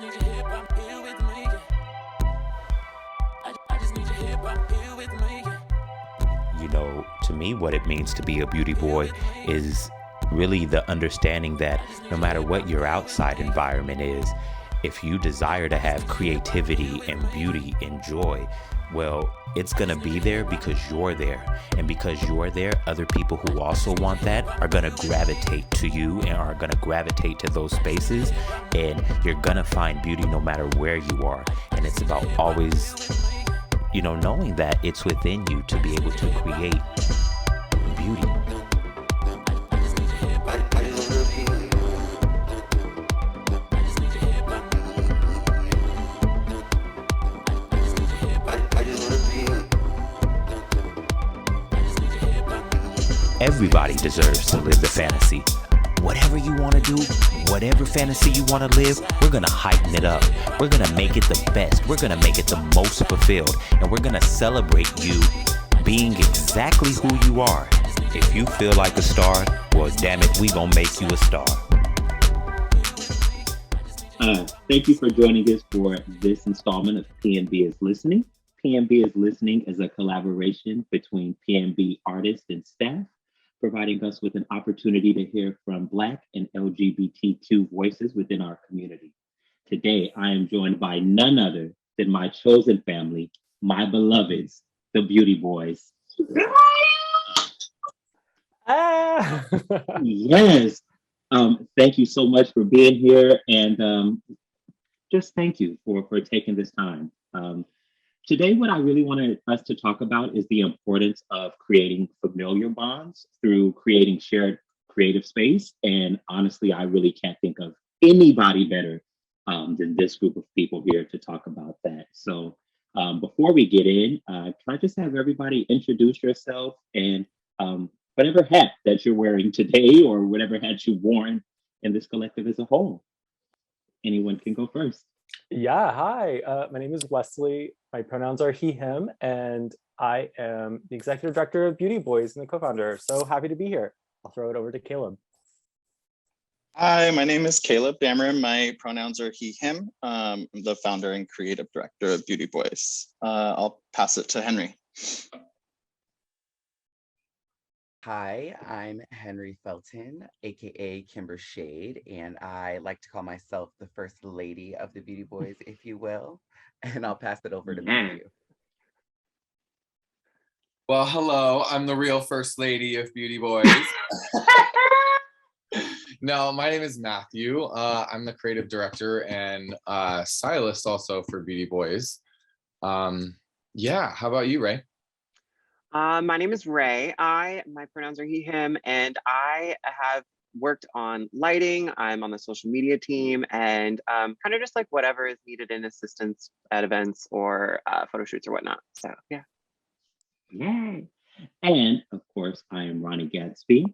need your hip hop here with me. I just need your hip hop here with me. You know, to me, what it means to be a beauty boy is really the understanding that no matter what your outside environment is, if you desire to have creativity and beauty and joy, well, it's going to be there because you're there. And because you're there, other people who also want that are going to gravitate to you and are going to gravitate to those spaces. And you're going to find beauty no matter where you are. And it's about always, knowing that it's within you to be able to create beauty. Everybody deserves to live the fantasy. Whatever you want to do, whatever fantasy you want to live, we're going to heighten it up. We're going to make it the best. We're going to make it the most fulfilled. And we're going to celebrate you being exactly who you are. If you feel like a star, well, damn it, we going to make you a star. Thank you for joining us for this installment of PNB is Listening. PNB is Listening is a collaboration between PNB artists and staff, providing us with an opportunity to hear from Black and LGBTQ voices within our community. Today, I am joined by none other than my chosen family, my beloveds, the BeautyBoiz. Yes. Thank you so much for being here, and just thank you for taking this time. Today, what I really wanted us to talk about is the importance of creating familiar bonds through creating shared creative space. And honestly, I really can't think of anybody better than this group of people here to talk about that. So before we get in, can I just have everybody introduce yourself and whatever hat that you're wearing today or whatever hat you've worn in this collective as a whole. Anyone can go first. Yeah, hi, my name is Wesley. My pronouns are he, him, and I am the executive director of BeautyBoiz and the co-founder. So happy to be here. I'll throw it over to Caleb. Hi, my name is Caleb Dameron. My pronouns are he, him. I'm the founder and creative director of BeautyBoiz. I'll pass it to Henry. Hi, I'm Henry Felton, aka Kimber Shade, and I like to call myself the first lady of the BeautyBoiz, if you will. And I'll pass it over to Matthew. Well, hello, I'm the real first lady of BeautyBoiz. No, my name is Matthew. I'm the creative director and stylist also for BeautyBoiz. Yeah, how about you, Ray? My name is Ray. My pronouns are he, him, and I have worked on lighting. I'm on the social media team and kind of just like whatever is needed in assistance at events or photo shoots or whatnot. So yeah. Yay. And of course, I am Ronnie Gatsby,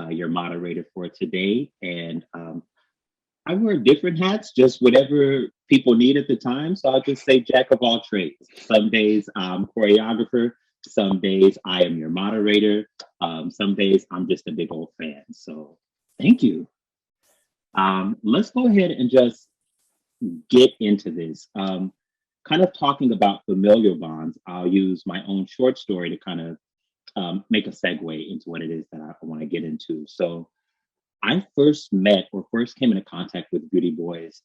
your moderator for today. And I wear different hats, just whatever people need at the time. So I'll just say jack of all trades. Some days I'm choreographer. Some days I am your moderator. Some days I'm just a big old fan. So thank you. Let's go ahead and just get into this. Kind of talking about familiar bonds, I'll use my own short story to kind of make a segue into what it is that I want to get into. So I first came into contact with BeautyBoiz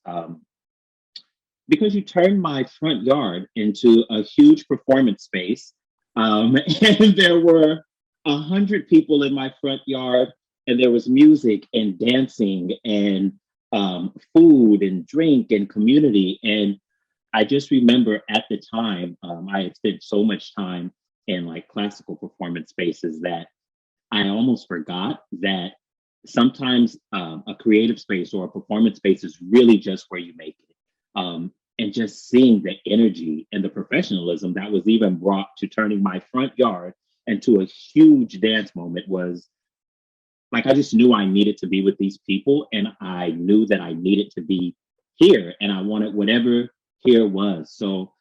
because you turned my front yard into a huge performance space. And there were 100 people in my front yard, and there was music and dancing and food and drink and community. And I just remember at the time, I had spent so much time in like classical performance spaces that I almost forgot that sometimes a creative space or a performance space is really just where you make it. And just seeing the energy and the professionalism that was even brought to turning my front yard into a huge dance moment was like, I just knew I needed to be with these people, and I knew that I needed to be here, and I wanted whatever here was. So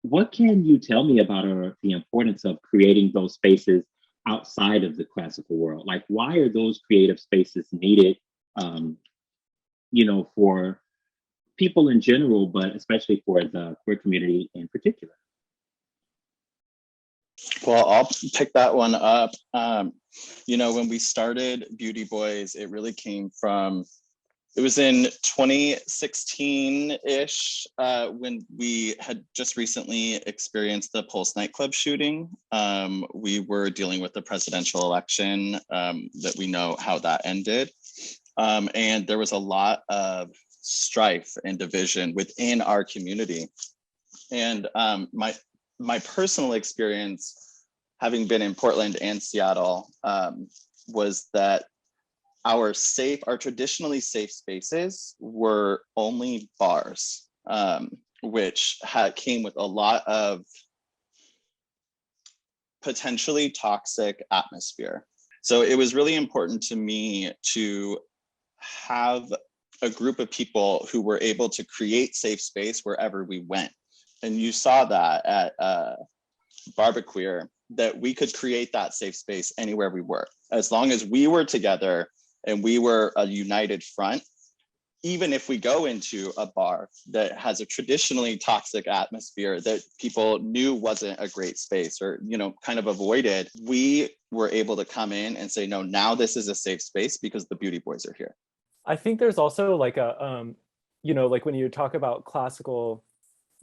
what can you tell me about the importance of creating those spaces outside of the classical world? Like, why are those creative spaces needed for people in general, but especially for the queer community in particular? Well, I'll pick that one up. When we started BeautyBoiz, it really came from, it was in 2016-ish when we had just recently experienced the Pulse nightclub shooting. We were dealing with the presidential election that we know how that ended. And there was a lot of strife and division within our community. And my personal experience, having been in Portland and Seattle, was that our traditionally safe spaces were only bars, which came with a lot of potentially toxic atmosphere. So it was really important to me to have a group of people who were able to create safe space wherever we went. And you saw that at Barbequeer, that we could create that safe space anywhere we were. As long as we were together and we were a united front, even if we go into a bar that has a traditionally toxic atmosphere that people knew wasn't a great space or, kind of avoided, we were able to come in and say, no, now this is a safe space because the BeautyBoiz are here. I think there's also like a, like when you talk about classical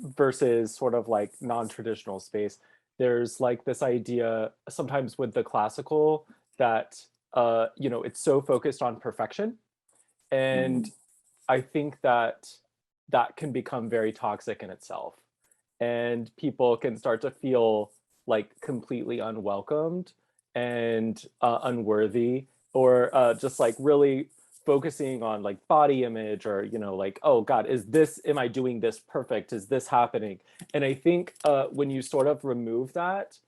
versus sort of like non-traditional space, there's like this idea sometimes with the classical that, it's so focused on perfection. And I think that can become very toxic in itself. And people can start to feel like completely unwelcomed and unworthy, or just like really focusing on like body image, or like, oh God, am I doing this perfect, is this happening? And I think when you sort of remove that,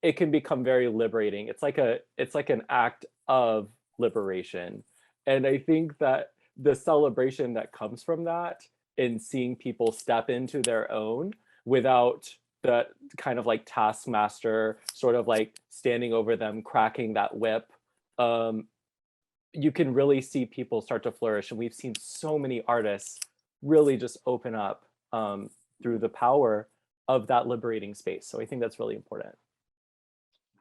it can become very liberating. It's like an act of liberation. And I think that the celebration that comes from that, in seeing people step into their own without that kind of like taskmaster sort of like standing over them, cracking that whip, you can really see people start to flourish. And we've seen so many artists really just open up through the power of that liberating space. So I think that's really important.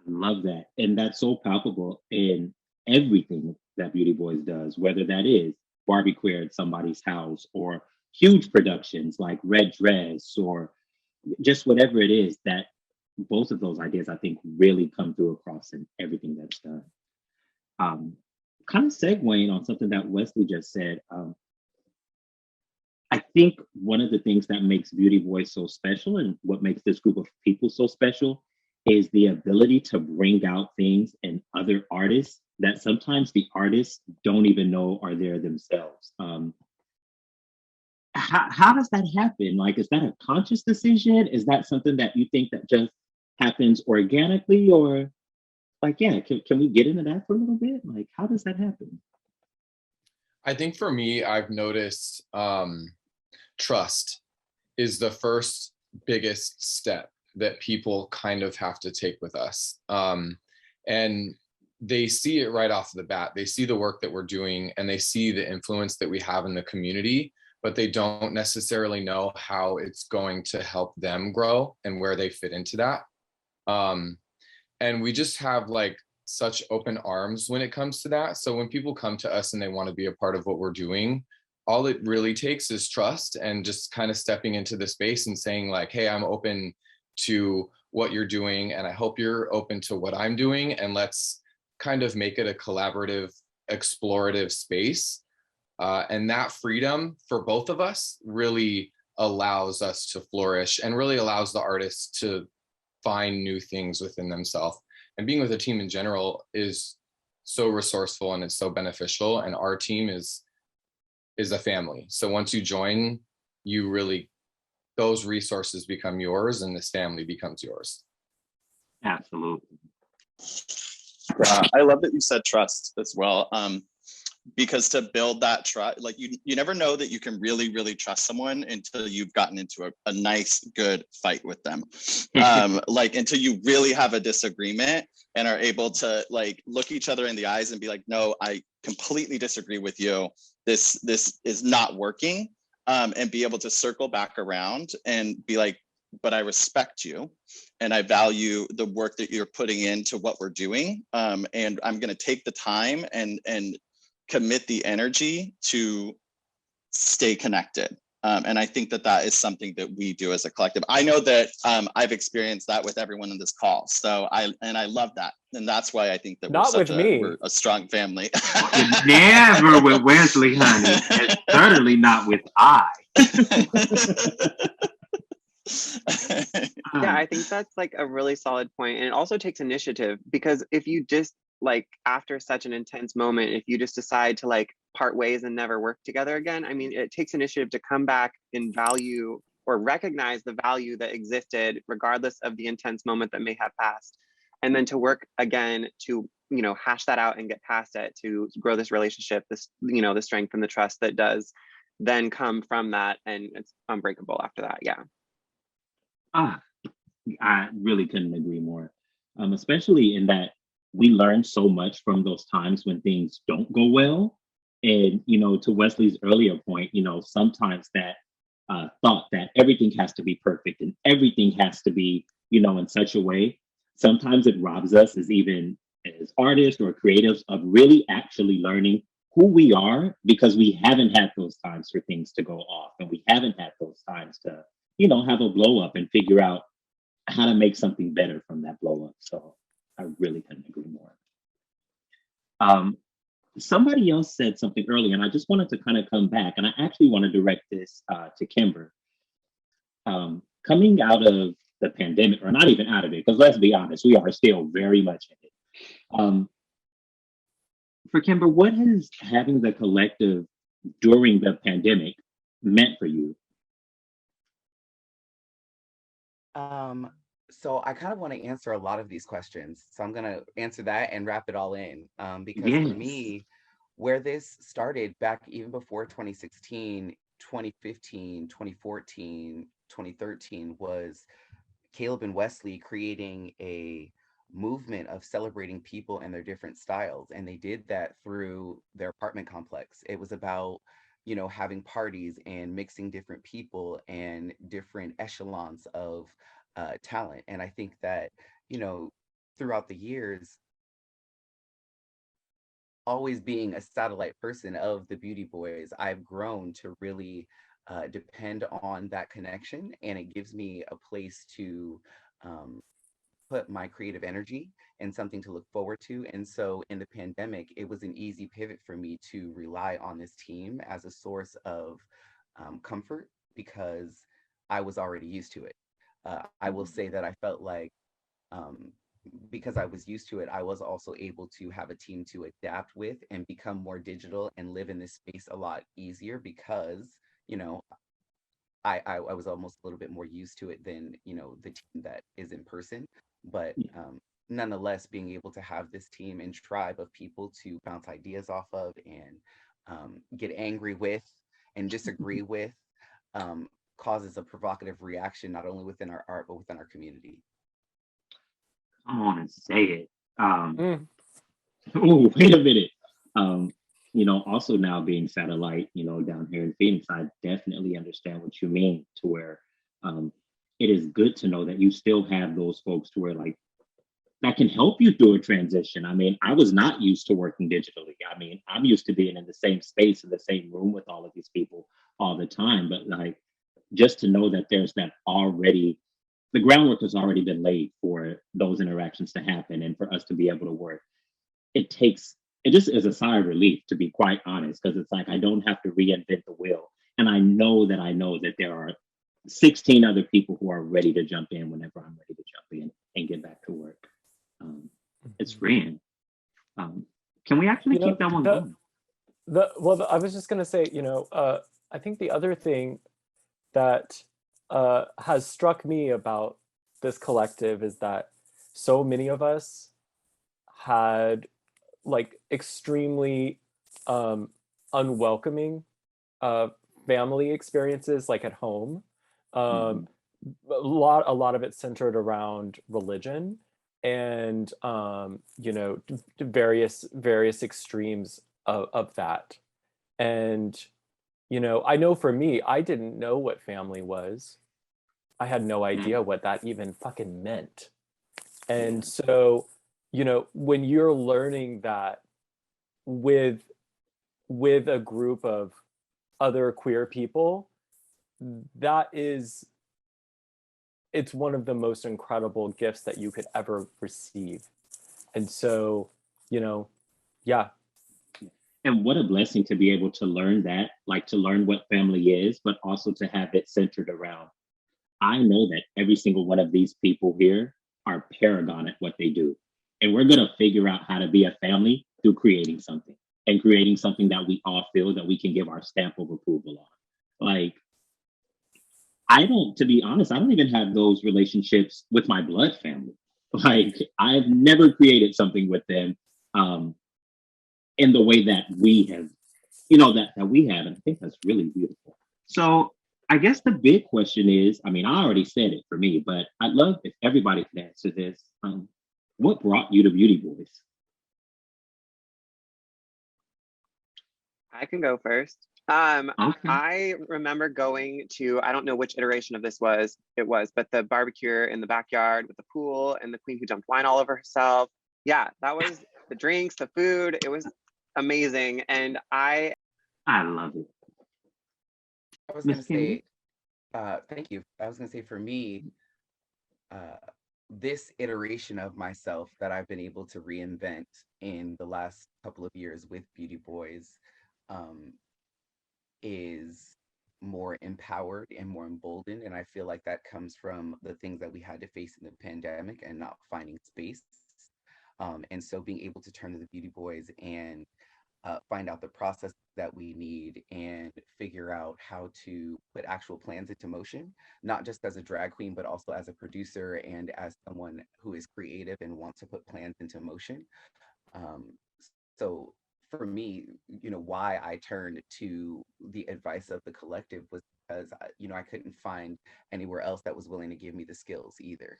I love that. And that's so palpable in everything that BeautyBoiz does, whether that is Barbequeer at somebody's house or huge productions like Red Dress, or just whatever it is, that both of those ideas, I think, really come through across in everything that's done. Kind of segueing on something that Wesley just said, I think one of the things that makes BeautyBoiz so special, and what makes this group of people so special, is the ability to bring out things in other artists that sometimes the artists don't even know are there themselves. How does that happen? Like, is that a conscious decision? Is that something that you think that just happens organically, or like, yeah, can we get into that for a little bit? Like, how does that happen? I think for me, I've noticed trust is the first biggest step that people kind of have to take with us. And they see it right off the bat. They see the work that we're doing and they see the influence that we have in the community, but they don't necessarily know how it's going to help them grow and where they fit into that. And we just have like such open arms when it comes to that. So when people come to us and they want to be a part of what we're doing, all it really takes is trust and just kind of stepping into the space and saying like, hey, I'm open to what you're doing and I hope you're open to what I'm doing, and let's kind of make it a collaborative, explorative space. And that freedom for both of us really allows us to flourish and really allows the artists to find new things within themselves. And being with a team in general is so resourceful and it's so beneficial. And our team is a family. So once you join, you really, those resources become yours and this family becomes yours. Absolutely. I love that you said trust as well. because to build that trust, like you never know that you can really trust someone until you've gotten into a nice good fight with them. Like until you really have a disagreement and are able to like look each other in the eyes and be like, no, I completely disagree with you, this is not working, and be able to circle back around and be like, but I respect you and I value the work that you're putting into what we're doing, and I'm going to take the time and commit the energy to stay connected. And I think that that is something that we do as a collective. I know that I've experienced that with everyone in this call. So I love that. And that's why I think that we're a strong family. Never with Wesley, honey. And certainly not with I. Yeah, I think that's like a really solid point. And it also takes initiative, because if you just like after such an intense moment, if you just decide to like part ways and never work together again, I mean, it takes initiative to come back and value or recognize the value that existed regardless of the intense moment that may have passed, and then to work again to, you know, hash that out and get past it, to grow this relationship, this, you know, the strength and the trust that does then come from that, and it's unbreakable after that. Yeah. I really couldn't agree more. Especially in that we learn so much from those times when things don't go well. And, you know, to Wesley's earlier point, you know, sometimes that thought that everything has to be perfect and everything has to be, you know, in such a way, sometimes it robs us as even as artists or creatives of really actually learning who we are, because we haven't had those times for things to go off, and we haven't had those times to, you know, have a blow up and figure out how to make something better from that blow up. So I really couldn't agree more. Somebody else said something earlier, and I just wanted to kind of come back, and I actually want to direct this to Kimber. Coming out of the pandemic, or not even out of it, because let's be honest, we are still very much in it. For Kimber, what has having the collective during the pandemic meant for you? So I kind of want to answer a lot of these questions. So I'm going to answer that and wrap it all in. Because for me, where this started back even before 2016, 2015, 2014, 2013 was Caleb and Wesley creating a movement of celebrating people and their different styles. And they did that through their apartment complex. It was about, you know, having parties and mixing different people and different echelons of talent. And I think that, you know, throughout the years, always being a satellite person of the BeautyBoiz, I've grown to really depend on that connection. And it gives me a place to put my creative energy and something to look forward to. And so in the pandemic, it was an easy pivot for me to rely on this team as a source of comfort, because I was already used to it. I will say that I felt like because I was used to it, I was also able to have a team to adapt with and become more digital and live in this space a lot easier, because, you know, I was almost a little bit more used to it than, you know, the team that is in person. But nonetheless, being able to have this team and tribe of people to bounce ideas off of and get angry with and disagree with causes a provocative reaction, not only within our art, but within our community. Come on and say it. Oh, wait a minute. You know, also now being satellite, you know, down here in Phoenix, I definitely understand what you mean, to where it is good to know that you still have those folks to where like that can help you through a transition. I mean, I was not used to working digitally. I mean, I'm used to being in the same space, in the same room with all of these people all the time. But like, just to know that there's that already, the groundwork has already been laid for those interactions to happen and for us to be able to work. It just is a sigh of relief, to be quite honest, because it's like I don't have to reinvent the wheel. And I know that there are 16 other people who are ready to jump in whenever I'm ready to jump in and get back to work. It's grand. Can we actually keep that one going? I was just going to say, you know, I think the other thing that has struck me about this collective is that so many of us had like extremely um, unwelcoming family experiences, like at home. Um, Mhm. a lot of it centered around religion and various extremes of that. And I know for me, I didn't know what family was. I had no idea Mm. what that even fucking meant. And Yeah. so, when you're learning that with a group of other queer people, that is it's one of the most incredible gifts that you could ever receive. And so, you know, yeah. And what a blessing to be able to learn that, like to learn what family is, but also to have it centered around. I know that every single one of these people here are paragon at what they do. And we're going to figure out how to be a family through creating something and creating something that we all feel that we can give our stamp of approval on. Like, I don't, to be honest, I don't even have those relationships with my blood family. Like, I've never created something with them um, in the way that we have, that we have. And I think that's really beautiful. So I guess the big question is, I mean, I already said it for me, but I'd love if everybody could answer this. What brought you to Beauty Boys? I can go first. Okay. I remember going to, I don't know which iteration of this was, it was, but the barbecue in the backyard with the pool and the queen who dumped wine all over herself. Yeah, that was the drinks, the food. It was amazing. And I love it. I was Miss gonna Kimberly? say, thank you. I was gonna say for me, uh, this iteration of myself that I've been able to reinvent in the last couple of years with BeautyBoiz, um, is more empowered and more emboldened. And I feel like that comes from the things that we had to face in the pandemic and not finding space. And so being able to turn to the BeautyBoiz and find out the process that we need and figure out how to put actual plans into motion, not just as a drag queen, but also as a producer and as someone who is creative and wants to put plans into motion. Um, so for me, why I turned to the advice of the collective was because I couldn't find anywhere else that was willing to give me the skills either.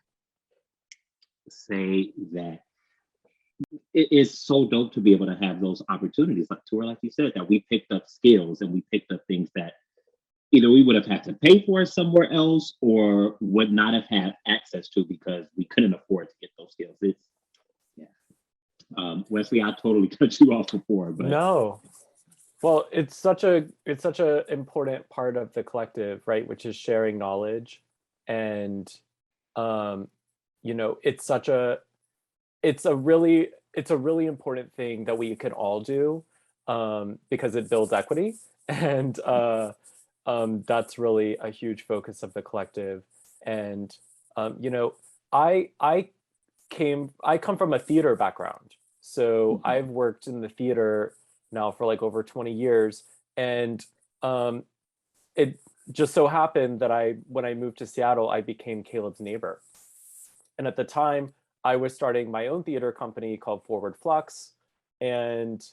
Say that. It is so dope to be able to have those opportunities, like Tora, like you said, that we picked up skills and we picked up things that either we would have had to pay for somewhere else or would not have had access to because we couldn't afford to get those skills. It's yeah. Wesley, I totally cut you off before, but No. Well, it's such a important part of the collective, right? Which is sharing knowledge. And um, it's such a it's a really important thing that we can all do, because it builds equity. And that's really a huge focus of the collective. And you know I come from a theater background, so mhm, I've worked in the theater now for like over 20 years. And um, it just so happened that when I moved to Seattle, I became Caleb's neighbor. And at the time, I was starting my own theater company called Forward Flux, and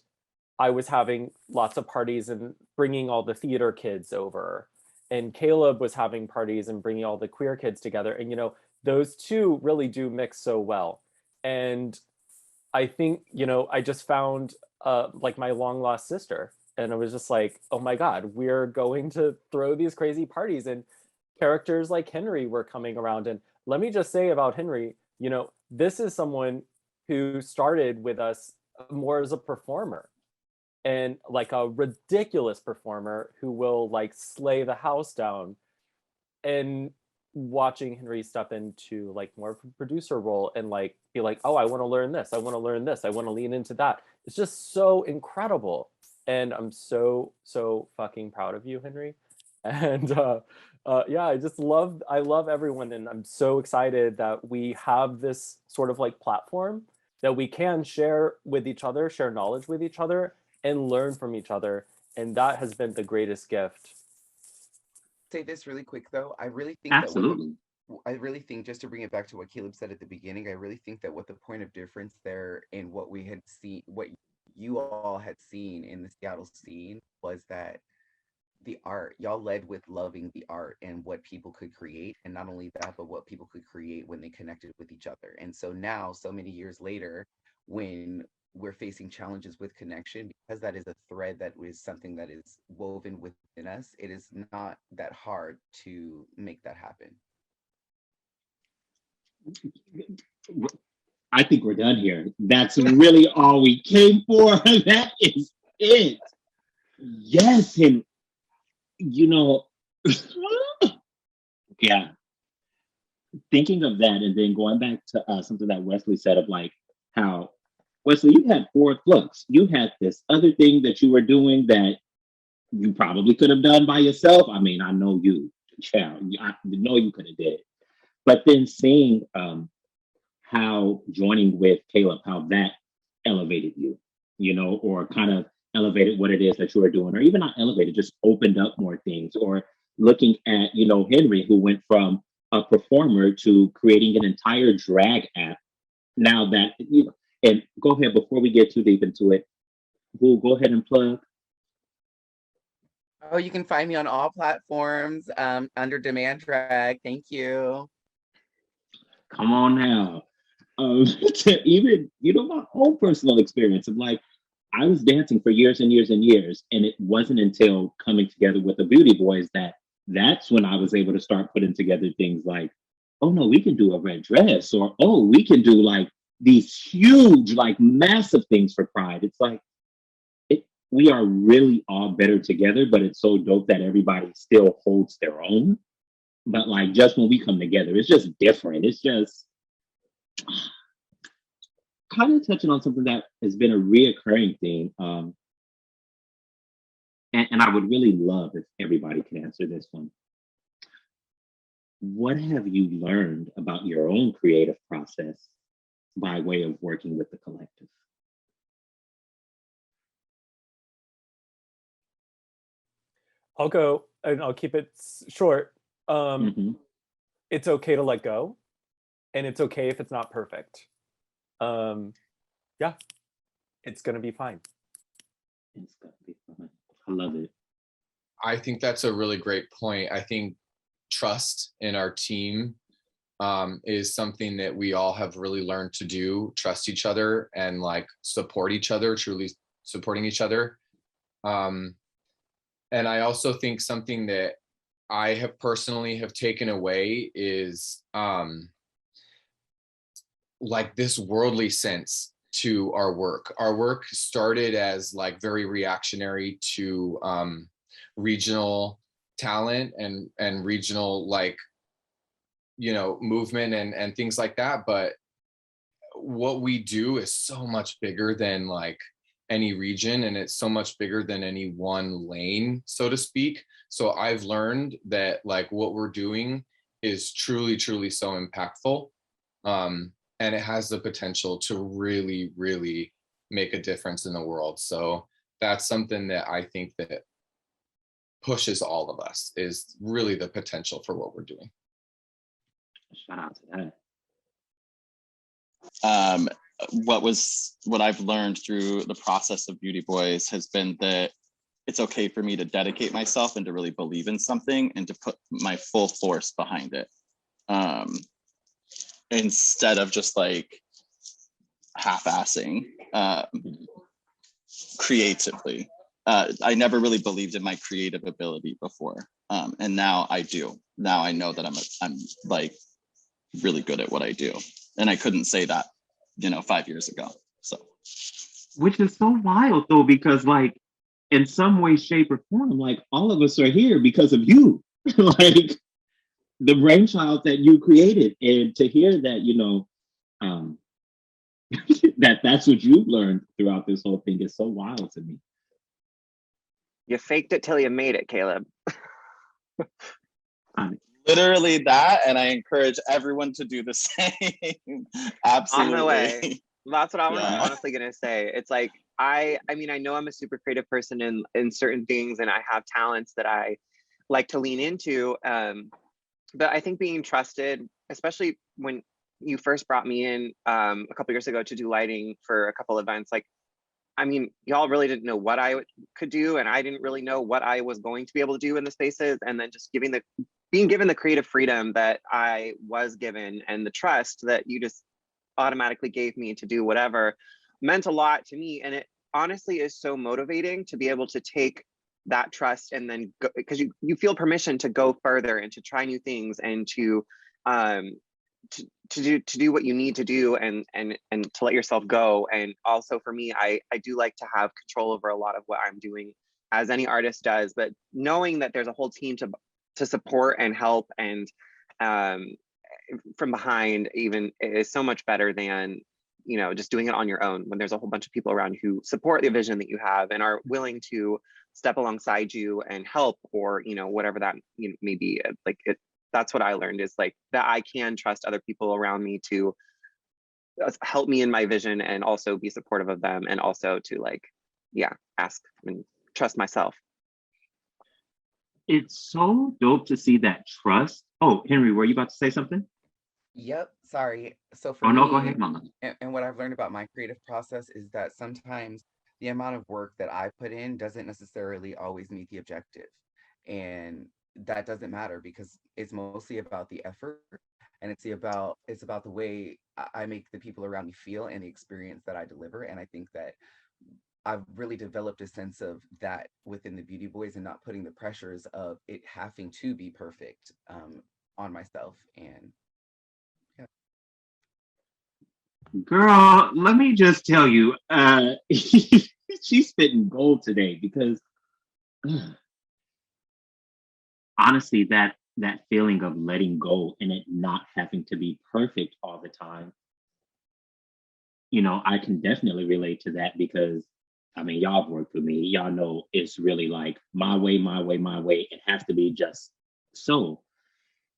I was having lots of parties and bringing all the theater kids over. And Caleb was having parties and bringing all the queer kids together. And those two really do mix so well. And I think, I just found like my long lost sister. And I was just like, oh my God, we're going to throw these crazy parties. And characters like Henry were coming around. And let me just say about Henry, this is someone who started with us more as a performer, and like a ridiculous performer who will like slay the house down. And watching Henry step into like more of a producer role and like be like, oh, I want to learn this, I want to learn this, I want to lean into that. It's just so incredible. And I'm so fucking proud of you, Henry. And yeah, I love everyone, and I'm so excited that we have this sort of like platform that we can share with each other, share knowledge with each other, and learn from each other. And that has been the greatest gift. Say this really quick though. absolutely. I really think, just to bring it back to what Caleb said at the beginning, I really think that what the point of difference there in what we had seen, what you all had seen in the Seattle scene was that the art, y'all led with loving the art and what people could create. And not only that, but what people could create when they connected with each other. And so now, so many years later, when we're facing challenges with connection, because that is a thread that is something that is woven within us, it is not that hard to make that happen. I think we're done here. That's really all we came for. That is it. Yes, and you know, yeah. Thinking of that, and then going back to something that Wesley said of like how Wesley, you had forward flux. You had this other thing that you were doing that you probably could have done by yourself. I mean, I know you, child. I know you could have did it. But then seeing how joining with Caleb, how that elevated you, or kind of elevated what it is that you are doing, or even not elevated, just opened up more things, or looking at, Henry, who went from a performer to creating an entire drag app. Now that, and go ahead before we get too deep into it, we'll go ahead and plug. Oh, you can find me on all platforms under Demand Drag. Thank you. Come on now. To even, my own personal experience of like, I was dancing for years and years and years, and it wasn't until coming together with the BeautyBoiz that's when I was able to start putting together things like, oh no, we can do a red dress, or oh, we can do like these huge, like massive things for Pride. It's like we are really all better together, but it's so dope that everybody still holds their own. But like just when we come together, it's just different. It's just kind of touching on something that has been a reoccurring theme. And I would really love if everybody could answer this one. What have you learned about your own creative process by way of working with the collective? I'll go and I'll keep it short. It's okay to let go, and it's okay if it's not perfect. Yeah, it's gonna be fine. It's gonna be fine. I love it. I think that's a really great point. I think trust in our team is something that we all have really learned to do. Trust each other and like support each other, truly supporting each other. And I also think something that I have personally have taken away is like this worldly sense to our work. Our work started as like very reactionary to regional talent and regional like movement and things like that. But what we do is so much bigger than like any region, and it's so much bigger than any one lane, so to speak. So I've learned that like what we're doing is truly so impactful, and it has the potential to really make a difference in the world. So that's something that I think that pushes all of us, is really the potential for what we're doing. Shout out to that. What I've learned through the process of BeautyBoiz has been that it's okay for me to dedicate myself and to really believe in something and to put my full force behind it, instead of just like half-assing creatively. I never really believed in my creative ability before, and now I do. Now I know that I'm like really good at what I do, and I couldn't say that 5 years ago. So, which is so wild though, because like in some way, shape, or form, like all of us are here because of you. Like the brainchild that you created, and to hear that that's what you've learned throughout this whole thing is so wild to me. You faked it till you made it, Caleb. literally that, and I encourage everyone to do the same. Absolutely. On my way. That's what I'm honestly gonna say. It's like I mean, I know I'm a super creative person in certain things, and I have talents that I like to lean into. But I think being trusted, especially when you first brought me in a couple years ago to do lighting for a couple events, like I mean, y'all really didn't know what I could do, and I didn't really know what I was going to be able to do in the spaces. And then just being given the creative freedom that I was given and the trust that you just automatically gave me to do whatever meant a lot to me. And it honestly is so motivating to be able to take that trust and then go, because you feel permission to go further and to try new things and um to do what you need to do and to let yourself go. And also for me, I do like to have control over a lot of what I'm doing, as any artist does, but knowing that there's a whole team to support and help and um from behind even is so much better than, you know, just doing it on your own, when there's a whole bunch of people around who support the vision that you have and are willing to step alongside you and help, or, you know, whatever that, you know, may be. Like it, that's what I learned, is like that I can trust other people around me to help me in my vision and also be supportive of them, and also to like, yeah, ask and trust myself. It's so dope to see that trust. Oh, Henry, were you about to say something? Yep, sorry. So for Oh no, go me, ahead, Mama. and what I've learned about my creative process is that sometimes the amount of work that I put in doesn't necessarily always meet the objective. And that doesn't matter, because it's mostly about the effort, and it's about the way I make the people around me feel and the experience that I deliver. And I think that I've really developed a sense of that within the Beauty Boys, and not putting the pressures of it having to be perfect on myself. And yeah. Girl, let me just tell you, she's spitting gold today, because honestly, that feeling of letting go and it not having to be perfect all the time, you know, I can definitely relate to that, because I mean, y'all have worked with me. Y'all know it's really like my way, my way, my way. It has to be just so.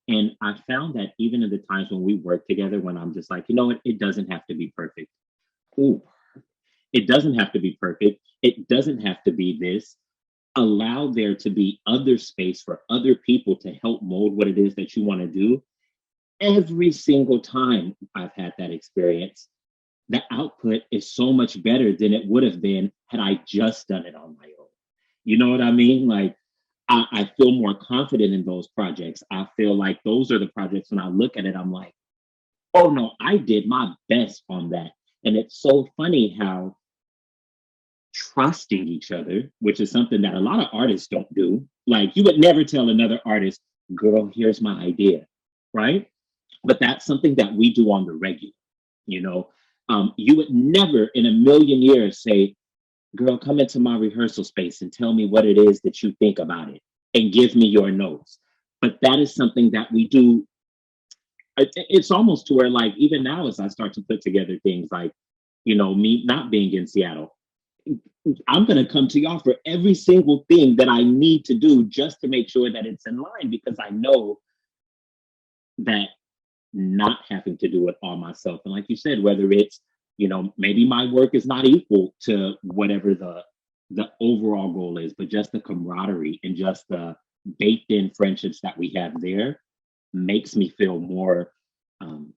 And I found that even in the times when we work together, when I'm just like, you know what, it doesn't have to be perfect. Ooh, it doesn't have to be perfect. It doesn't have to be this. Allow there to be other space for other people to help mold what it is that you want to do. Every single time I've had that experience, the output is so much better than it would have been had I just done it on my own. You know what I mean? Like, I feel more confident in those projects. I feel like those are the projects when I look at it, I'm like, oh no, I did my best on that. And it's so funny how trusting each other, which is something that a lot of artists don't do. Like, you would never tell another artist, girl, here's my idea, right? But that's something that we do on the regular, you know? You would never in a million years say, girl, come into my rehearsal space and tell me what it is that you think about it and give me your notes. But that is something that we do. It's almost to where, like, even now, as I start to put together things like, you know, me not being in Seattle, I'm going to come to y'all for every single thing that I need to do just to make sure that it's in line, because I know that not having to do it all myself. And like you said, whether it's, you know, maybe my work is not equal to whatever the overall goal is, but just the camaraderie and just the baked in friendships that we have there makes me feel more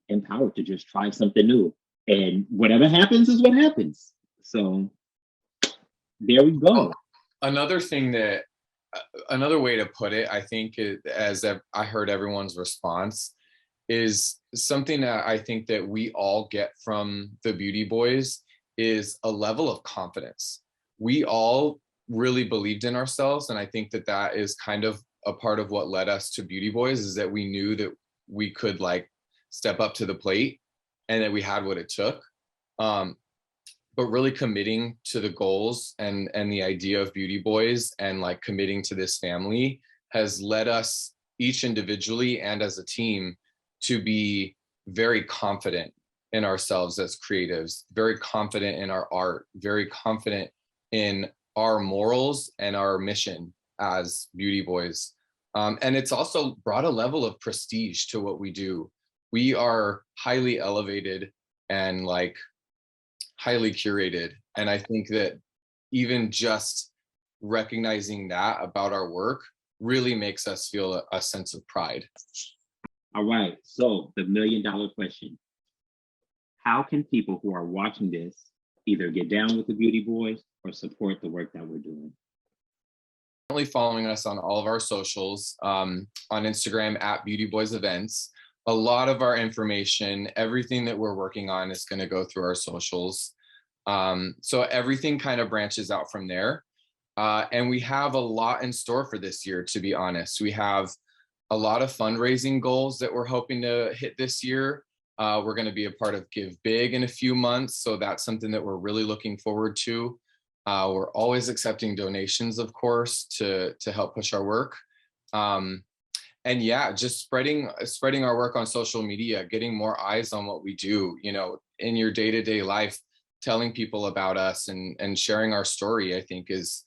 empowered to just try something new. And whatever happens is what happens. So there we go. Another thing that, another way to put it, I think, as I heard everyone's response, is something that I think that we all get from the Beauty Boys is a level of confidence. We all really believed in ourselves, and I think that that is kind of a part of what led us to Beauty Boys, is that we knew that we could like step up to the plate and that we had what it took. But really committing to the goals and the idea of Beauty Boys and like committing to this family has led us each individually and as a team to be very confident in ourselves as creatives, very confident in our art, very confident in our morals and our mission as Beauty Boys. And it's also brought a level of prestige to what we do. We are highly elevated and like highly curated. And I think that even just recognizing that about our work really makes us feel a sense of pride. All right. So the $1 million question: how can people who are watching this either get down with the Beauty Boys or support the work that we're doing. Following us on all of our socials, on Instagram at BeautyBoiz Events. A lot of our information, everything that we're working on is going to go through our socials. So everything kind of branches out from there. And we have a lot in store for this year, to be honest. We have a lot of fundraising goals that we're hoping to hit this year. We're going to be a part of Give Big in a few months. So that's something that we're really looking forward to. We're always accepting donations, of course, to help push our work. And yeah, just spreading our work on social media, getting more eyes on what we do, you know, in your day-to-day life, telling people about us and sharing our story, I think is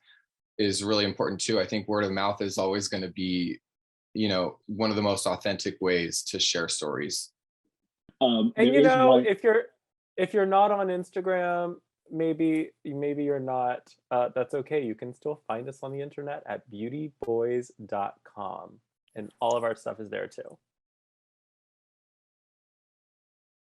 really important too. I think word of mouth is always going to be, you know, one of the most authentic ways to share stories. And you know, if you're not on Instagram, maybe you're not, that's okay. You can still find us on the internet at beautyboiz.com, and all of our stuff is there too.